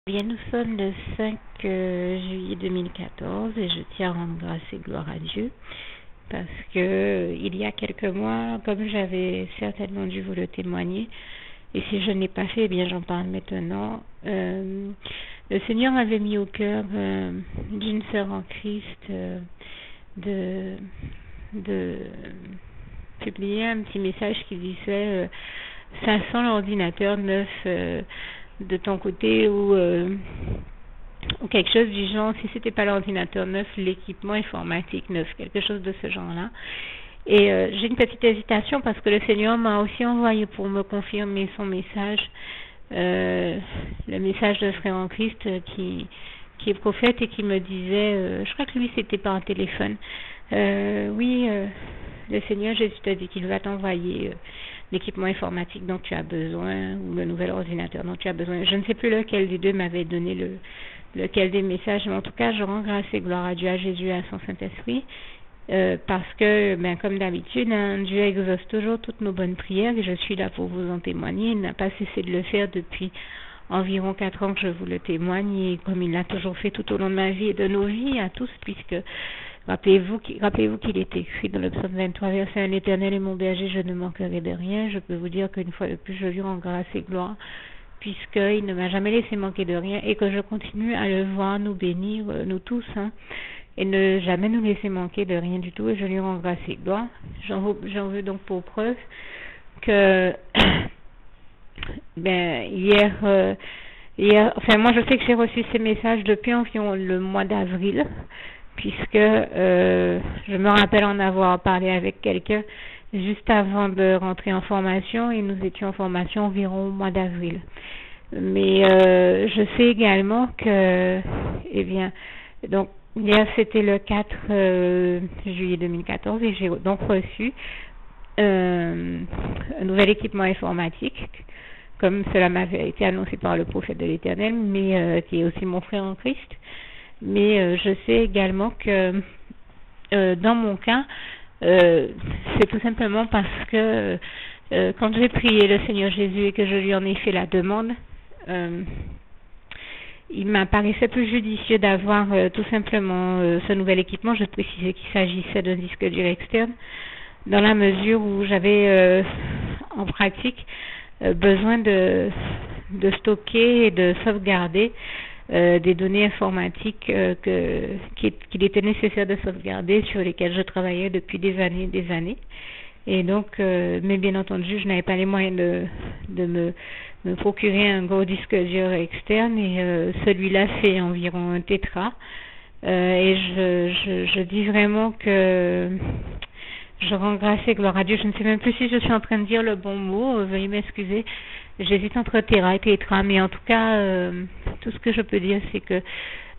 Bien, nous sommes le 5 juillet 2014 et je tiens à rendre grâce et gloire à Dieu parce que il y a quelques mois, comme j'avais certainement dû vous le témoigner, et si je ne l'ai pas fait, eh bien j'en parle maintenant. Le Seigneur m'avait mis au cœur d'une sœur en Christ de publier un petit message qui disait ça sent l'ordinateur neuf de ton côté ou quelque chose du genre, si c'était pas l'ordinateur neuf, l'équipement informatique neuf, quelque chose de ce genre-là. Et j'ai une petite hésitation parce que le Seigneur m'a aussi envoyé pour me confirmer son message, le message de frère en Christ qui est prophète et qui me disait, je crois que lui c'était par téléphone, oui, le Seigneur Jésus t'a dit qu'il va t'envoyer l'équipement informatique dont tu as besoin ou le nouvel ordinateur dont tu as besoin. Je ne sais plus lequel des deux m'avait donné lequel des messages, mais en tout cas je rends grâce et gloire à Dieu, à Jésus et à son Saint-Esprit. Parce que, comme d'habitude, Dieu exauce toujours toutes nos bonnes prières et je suis là pour vous en témoigner. Il n'a pas cessé de le faire depuis environ 4 ans que je vous le témoigne et comme il l'a toujours fait tout au long de ma vie et de nos vies à tous, puisque rappelez-vous qu'il est écrit dans le psaume 23, verset 1, l'Éternel est mon berger, je ne manquerai de rien. Je peux vous dire qu'une fois de plus, je lui rends grâce et gloire puisqu'il ne m'a jamais laissé manquer de rien et que je continue à le voir nous bénir, nous tous, et ne jamais nous laisser manquer de rien du tout, et je lui rends grâce et gloire. J'en veux donc pour preuve que hier, enfin moi je sais que j'ai reçu ces messages depuis environ le mois d'avril, puisque je me rappelle en avoir parlé avec quelqu'un juste avant de rentrer en formation, et nous étions en formation environ au mois d'avril. Mais je sais également que, donc hier c'était le 4 juillet 2014 et j'ai donc reçu un nouvel équipement informatique, comme cela m'avait été annoncé par le prophète de l'Éternel, mais qui est aussi mon frère en Christ. Mais je sais également que dans mon cas, c'est tout simplement parce que quand j'ai prié le Seigneur Jésus et que je lui en ai fait la demande, il m'apparaissait plus judicieux d'avoir tout simplement ce nouvel équipement. Je précisais qu'il s'agissait d'un disque dur externe, dans la mesure où j'avais en pratique besoin de stocker et de sauvegarder des données informatiques qu'il était nécessaire de sauvegarder, sur lesquelles je travaillais depuis des années. Et donc, mais bien entendu, je n'avais pas les moyens de me procurer un gros disque dur externe, et celui-là fait environ 1 tétra. Et je dis vraiment que je rends grâce et gloire à Dieu. Je ne sais même plus si je suis en train de dire le bon mot, veuillez m'excuser. J'hésite entre téra et tétra, mais en tout cas, tout ce que je peux dire, c'est que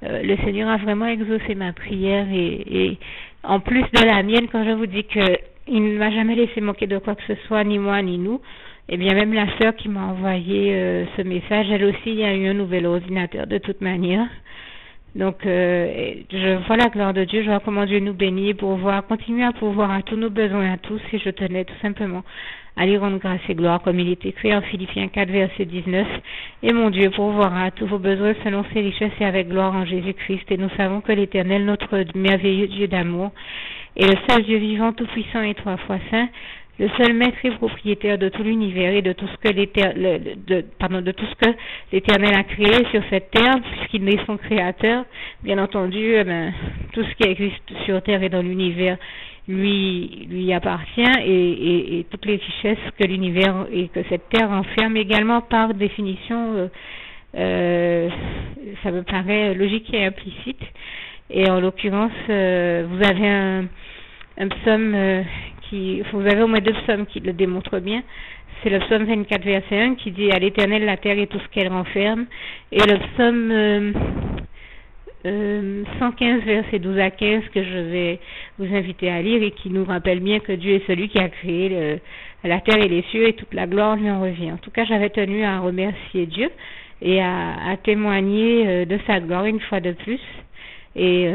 le Seigneur a vraiment exaucé ma prière, et en plus de la mienne, quand je vous dis que il ne m'a jamais laissé manquer de quoi que ce soit, ni moi ni nous, et bien même la sœur qui m'a envoyé ce message, elle aussi, il y a eu un nouvel ordinateur de toute manière. Donc, je vois la gloire de Dieu, je vois comment Dieu nous bénit pour continuer à pourvoir à tous nos besoins à tous, et je tenais tout simplement à lui rendre grâce et gloire, comme il est écrit en Philippiens 4, verset 19, et mon Dieu pourvoira à tous vos besoins selon ses richesses et avec gloire en Jésus-Christ. Et nous savons que l'Éternel, notre merveilleux Dieu d'amour, est le seul Dieu vivant, tout-puissant et 3 fois saint, le seul maître et propriétaire de tout l'univers et de tout ce que l'Éternel a créé sur cette terre, puisqu'il est son créateur. Bien entendu, tout ce qui existe sur terre et dans l'univers lui appartient, et toutes les richesses que l'univers et que cette terre enferme également, par définition, ça me paraît logique et implicite. Et en l'occurrence, vous avez un psaume vous avez au moins 2 psaumes qui le démontrent bien. C'est le psaume 24 verset 1 qui dit à l'Éternel la terre et tout ce qu'elle renferme, et le psaume 115 verset 12 à 15 que je vais vous inviter à lire, et qui nous rappelle bien que Dieu est celui qui a créé la terre et les cieux, et toute la gloire lui en revient. En tout cas, j'avais tenu à remercier Dieu et à témoigner de sa gloire une fois de plus, et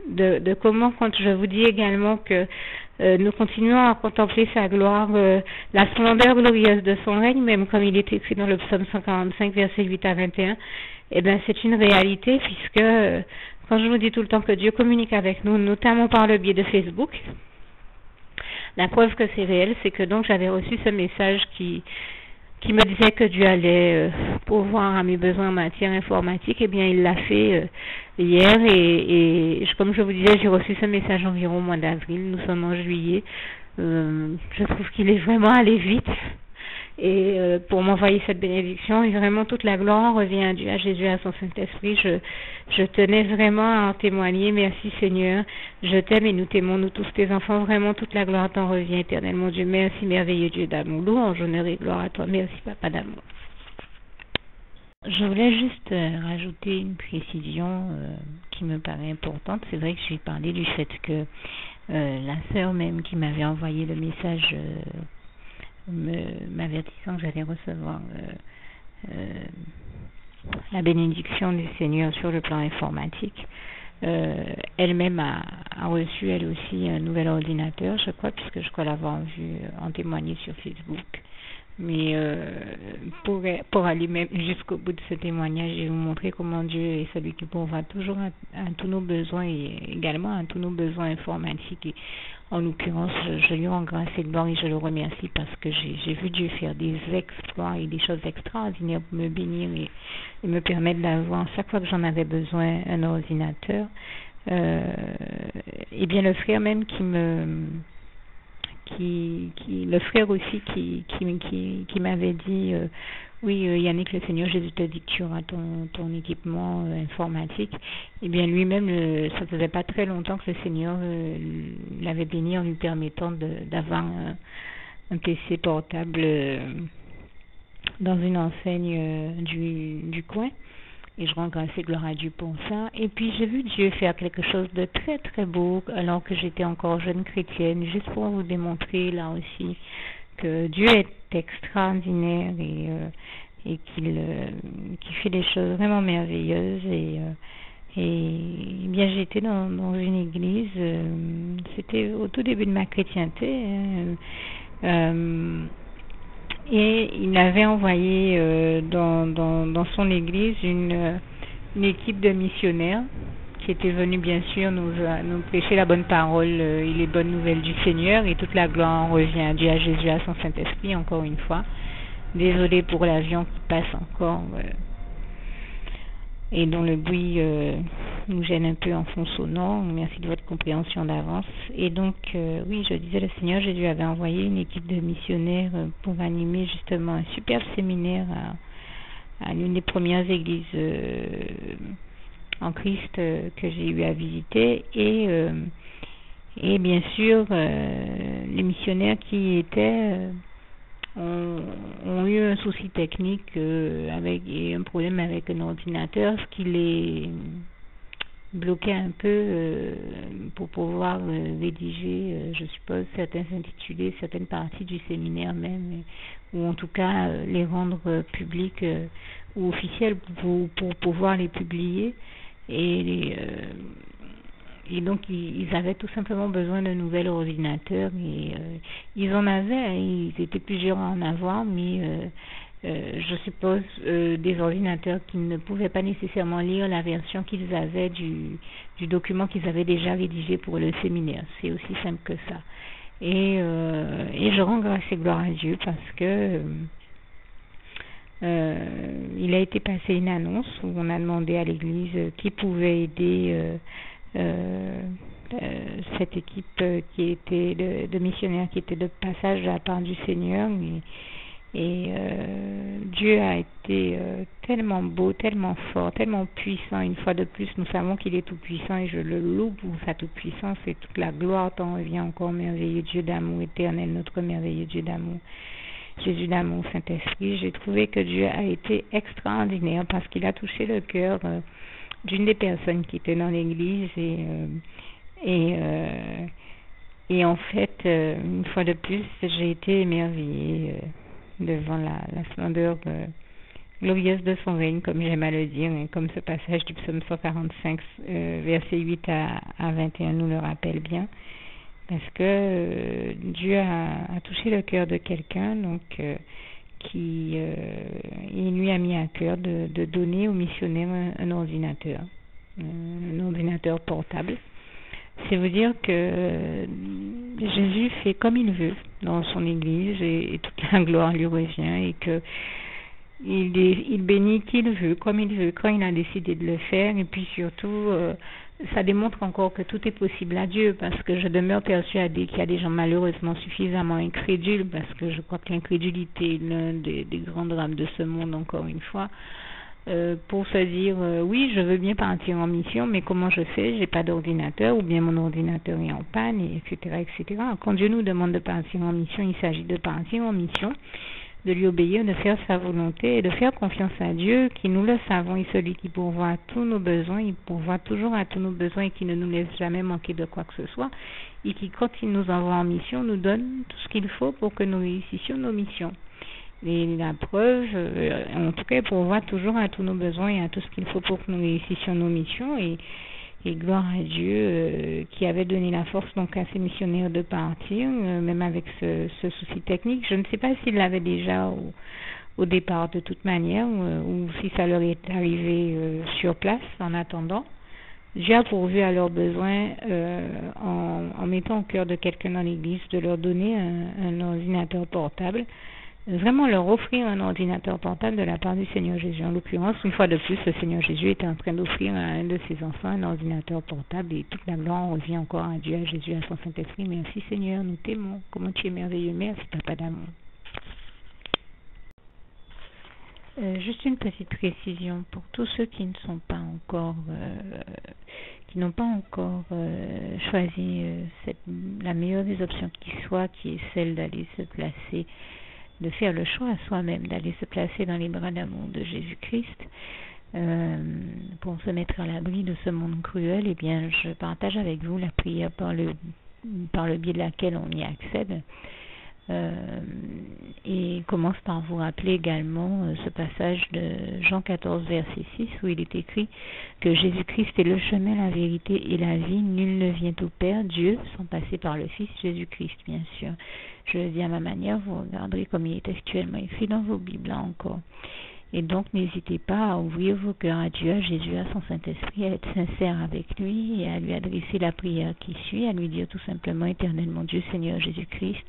de comment, quand je vous dis également que nous continuons à contempler sa gloire, la splendeur glorieuse de son règne, même comme il est écrit dans le psaume 145, versets 8 à 21. Eh bien, c'est une réalité puisque, quand je vous dis tout le temps que Dieu communique avec nous, notamment par le biais de Facebook, la preuve que c'est réel, c'est que donc j'avais reçu ce message qui me disait que Dieu allait pourvoir à mes besoins en matière informatique. Eh bien, il l'a fait hier et comme je vous disais, j'ai reçu ce message environ au mois d'avril. Nous sommes en juillet. Je trouve qu'il est vraiment allé vite. Et pour m'envoyer cette bénédiction, et vraiment toute la gloire revient à Dieu, à Jésus, à son Saint-Esprit. Je tenais vraiment à en témoigner. Merci Seigneur, je t'aime et nous t'aimons, nous tous tes enfants. Vraiment toute la gloire t'en revient, éternel mon Dieu. Merci merveilleux Dieu d'amour. Louange, honneur et gloire à toi. Merci Papa d'amour. Je voulais juste rajouter une précision qui me paraît importante. C'est vrai que j'ai parlé du fait que la sœur même qui m'avait envoyé le message m'avertissant que j'allais recevoir la bénédiction du Seigneur sur le plan informatique. Elle-même a reçu elle aussi un nouvel ordinateur, je crois, puisque je crois l'avoir vu en témoigner sur Facebook. Mais pour aller même jusqu'au bout de ce témoignage et vous montrer comment Dieu est celui qui pourvoit toujours à tous nos besoins et également à tous nos besoins informatiques. Et en l'occurrence, je lui rends grâce et gloire et je le remercie parce que j'ai vu Dieu faire des exploits et des choses extraordinaires pour me bénir et me permettre d'avoir chaque fois que j'en avais besoin un ordinateur. Et bien le frère même le frère aussi qui m'avait dit oui Yannick, le Seigneur Jésus te dit que tu auras ton équipement informatique. Et bien lui-même ça faisait pas très longtemps que le Seigneur l'avait béni en lui permettant d'avoir un PC portable dans une enseigne du coin. Et je rends grâce et gloire à Dieu pour ça. Et puis j'ai vu Dieu faire quelque chose de très très beau alors que j'étais encore jeune chrétienne, juste pour vous démontrer là aussi que Dieu est extraordinaire et qu'il fait des choses vraiment merveilleuses. Et bien j'étais dans une église, c'était au tout début de ma chrétienté. Et il avait envoyé dans son église une équipe de missionnaires qui étaient venus bien sûr nous prêcher la bonne parole et les bonnes nouvelles du Seigneur, et toute la gloire revient à Dieu, à Jésus, à son Saint-Esprit encore une fois. Désolée pour l'avion qui passe encore et dont le bruit nous gêne un peu en fond sonore. Merci de votre compréhension d'avance. Et donc, oui, je disais, le Seigneur Jésus avait envoyé une équipe de missionnaires pour animer justement un superbe séminaire à l'une des premières églises en Christ que j'ai eu à visiter. Et bien sûr, les missionnaires qui étaient ont eu un souci technique et un problème avec un ordinateur, ce qui les bloquait un peu pour pouvoir rédiger, je suppose, certains intitulés, certaines parties du séminaire même, ou en tout cas les rendre publics ou officiels pour pouvoir les publier. Et donc ils avaient tout simplement besoin d'un nouvel ordinateur et ils en avaient, ils étaient plusieurs à en avoir, mais je suppose des ordinateurs qui ne pouvaient pas nécessairement lire la version qu'ils avaient du document qu'ils avaient déjà rédigé pour le séminaire. C'est aussi simple que ça. Et je rends grâce et gloire à Dieu parce que il a été passé une annonce où on a demandé à l'église qui pouvait aider cette équipe qui était de missionnaires qui était de passage de la part du Seigneur, et Dieu a été tellement beau, tellement fort, tellement puissant. Une fois de plus, nous savons qu'il est tout puissant et je le loue pour sa toute puissance et toute la gloire t'en revient encore, merveilleux Dieu d'amour éternel, notre merveilleux Dieu d'amour, Jésus d'amour, Saint-Esprit. J'ai trouvé que Dieu a été extraordinaire parce qu'il a touché le cœur d'une des personnes qui était dans l'église et en fait une fois de plus j'ai été émerveillée devant la splendeur glorieuse de son règne, comme j'aime à le dire, hein, comme ce passage du psaume 145 versets 8 à 21 nous le rappelle bien. parce que Dieu a touché le cœur de quelqu'un, donc il lui a mis à cœur de donner aux missionnaires un ordinateur portable. C'est vous dire que Jésus fait comme il veut dans son Église et toute la gloire lui revient et que il bénit qui il veut, comme il veut, quand il a décidé de le faire. Et puis surtout, ça démontre encore que tout est possible à Dieu, parce que je demeure persuadée qu'il y a des gens malheureusement suffisamment incrédules, parce que je crois que l'incrédulité est l'un des grands drames de ce monde, encore une fois, pour se dire oui, je veux bien partir en mission, mais comment je fais? J'ai pas d'ordinateur, ou bien mon ordinateur est en panne, etc., etc. Quand Dieu nous demande de partir en mission, il s'agit de partir en mission, de lui obéir, de faire sa volonté et de faire confiance à Dieu, qui, nous le savons, est celui qui pourvoit à tous nos besoins, il pourvoit toujours à tous nos besoins et qui ne nous laisse jamais manquer de quoi que ce soit, et qui, quand il nous envoie en mission, nous donne tout ce qu'il faut pour que nous réussissions nos missions. Et la preuve, en tout cas, pourvoit toujours à tous nos besoins et à tout ce qu'il faut pour que nous réussissions nos missions, et gloire à Dieu qui avait donné la force donc à ces missionnaires de partir, même avec ce souci technique. Je ne sais pas s'ils l'avaient déjà au départ de toute manière, ou si ça leur est arrivé sur place en attendant. Dieu a pourvu à leurs besoins en mettant au cœur de quelqu'un dans l'église de leur donner un ordinateur portable. Vraiment leur offrir un ordinateur portable de la part du Seigneur Jésus. En l'occurrence, une fois de plus, le Seigneur Jésus était en train d'offrir à un de ses enfants un ordinateur portable, et toute la gloire revient encore à Dieu, à Jésus, à son Saint-Esprit. Merci Seigneur, nous t'aimons. Comment tu es merveilleux. Merci Papa d'amour. Juste une petite précision pour tous ceux qui ne sont pas encore, qui n'ont pas encore choisi la meilleure des options qui soit, qui est celle d'aller se placer, de faire le choix à soi-même, d'aller se placer dans les bras d'amour de Jésus-Christ, pour se mettre à l'abri de ce monde cruel. Eh bien, je partage avec vous la prière par le biais de laquelle on y accède. Et commence par vous rappeler également ce passage de Jean 14, verset 6, où il est écrit que Jésus-Christ est le chemin, la vérité et la vie. Nul ne vient au Père, Dieu, sans passer par le Fils Jésus-Christ, bien sûr. Je le dis à ma manière, vous regarderez comme il est actuellement écrit dans vos Bibles là encore. Et donc, n'hésitez pas à ouvrir vos cœurs à Dieu, à Jésus, à son Saint-Esprit, à être sincère avec lui et à lui adresser la prière qui suit, à lui dire tout simplement, éternellement Dieu, Seigneur Jésus-Christ,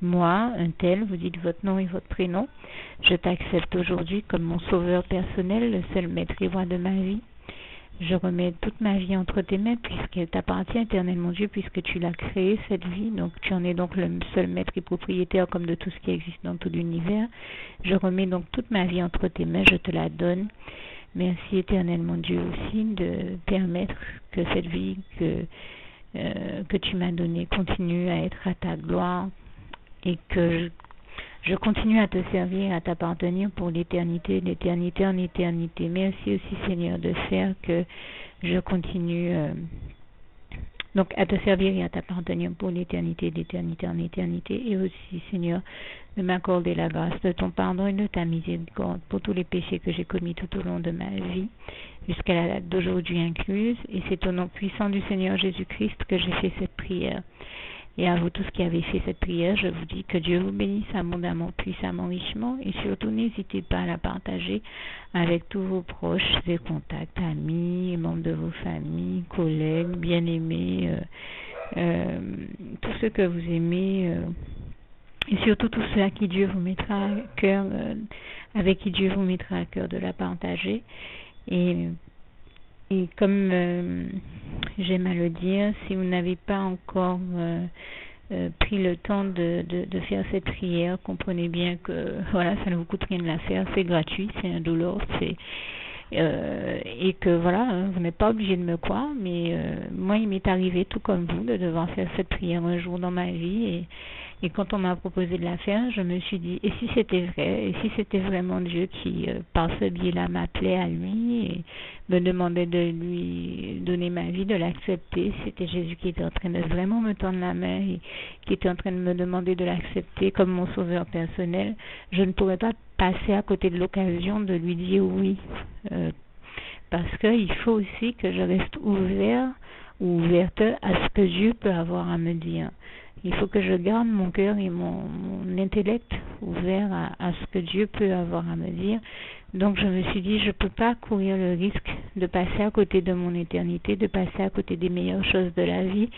moi, un tel, vous dites votre nom et votre prénom, je t'accepte aujourd'hui comme mon sauveur personnel, le seul maître et roi de ma vie. Je remets toute ma vie entre tes mains, puisqu'elle t'appartient éternellement Dieu, puisque tu l'as créée, cette vie. Donc tu en es donc le seul maître et propriétaire comme de tout ce qui existe dans tout l'univers. Je remets donc toute ma vie entre tes mains, je te la donne. Merci éternellement Dieu aussi de permettre que cette vie que tu m'as donnée continue à être à ta gloire, et que je continue à te servir, à t'appartenir pour l'éternité, d'éternité en éternité. Merci aussi Seigneur de faire que je continue donc à te servir et à t'appartenir pour l'éternité, d'éternité en éternité. Et aussi Seigneur de m'accorder la grâce de ton pardon et de ta miséricorde pour tous les péchés que j'ai commis tout au long de ma vie, jusqu'à la date d'aujourd'hui incluse. Et c'est au nom puissant du Seigneur Jésus-Christ que j'ai fait cette prière. Et à vous tous qui avez fait cette prière, je vous dis que Dieu vous bénisse abondamment, puissamment, richement, et surtout n'hésitez pas à la partager avec tous vos proches et contacts, amis, membres de vos familles, collègues, bien-aimés, tous ceux que vous aimez, et surtout tous ceux à qui Dieu vous mettra à cœur, avec qui Dieu vous mettra à cœur de la partager. Et comme j'aime à le dire, si vous n'avez pas encore pris le temps de faire cette prière, comprenez bien que voilà, ça ne vous coûte rien de la faire, c'est gratuit, c'est indolore, et que voilà, vous n'êtes pas obligé de me croire, mais moi il m'est arrivé tout comme vous de devoir faire cette prière un jour dans ma vie, et quand on m'a proposé de la faire, je me suis dit, et si c'était vrai, et si c'était vraiment Dieu qui, par ce biais-là, m'appelait à lui et me demandait de lui donner ma vie, de l'accepter, c'était Jésus qui était en train de vraiment me tendre la main et qui était en train de me demander de l'accepter comme mon sauveur personnel, je ne pourrais pas passer à côté de l'occasion de lui dire oui, parce qu'il faut aussi que je reste ouvert ouverte à ce que Dieu peut avoir à me dire. Il faut que je garde mon cœur et mon intellect ouvert à ce que Dieu peut avoir à me dire. Donc je me suis dit, je ne peux pas courir le risque de passer à côté de mon éternité, de passer à côté des meilleures choses de la vie,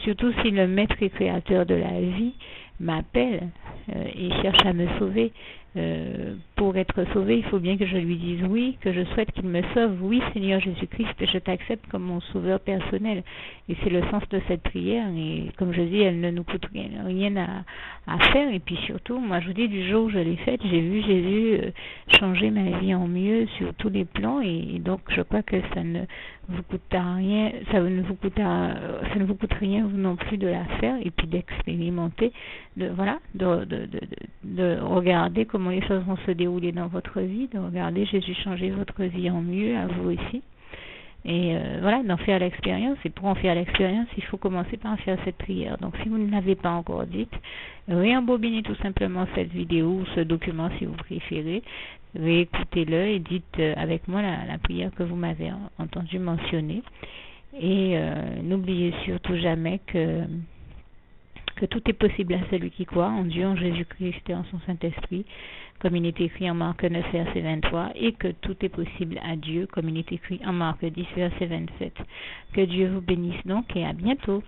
surtout si le maître et créateur de la vie m'appelle et cherche à me sauver. Pour être sauvé, il faut bien que je lui dise oui, que je souhaite qu'il me sauve. Oui, Seigneur Jésus-Christ, je t'accepte comme mon sauveur personnel. Et c'est le sens de cette prière. Et comme je dis, elle ne nous coûte rien à faire. Et puis surtout, moi je vous dis, du jour où je l'ai faite, j'ai vu Jésus changer ma vie en mieux sur tous les plans. Et donc je crois que ça ne vous coûtera rien, ça ne vous coûte rien vous non plus de la faire et puis d'expérimenter, de regarder comment les choses vont se dérouler dans votre vie, de regarder Jésus changer votre vie en mieux, à vous aussi. Et d'en faire l'expérience. Et pour en faire l'expérience, il faut commencer par faire cette prière. Donc si vous ne l'avez pas encore dite, réembobinez tout simplement cette vidéo ou ce document si vous préférez. Réécoutez-le et dites avec moi la prière que vous m'avez entendu mentionner. Et n'oubliez surtout jamais que tout est possible à celui qui croit en Dieu, en Jésus-Christ et en son Saint-Esprit, comme il est écrit en Marc 9, verset 23, et que tout est possible à Dieu, comme il est écrit en Marc 10, verset 27. Que Dieu vous bénisse donc et à bientôt.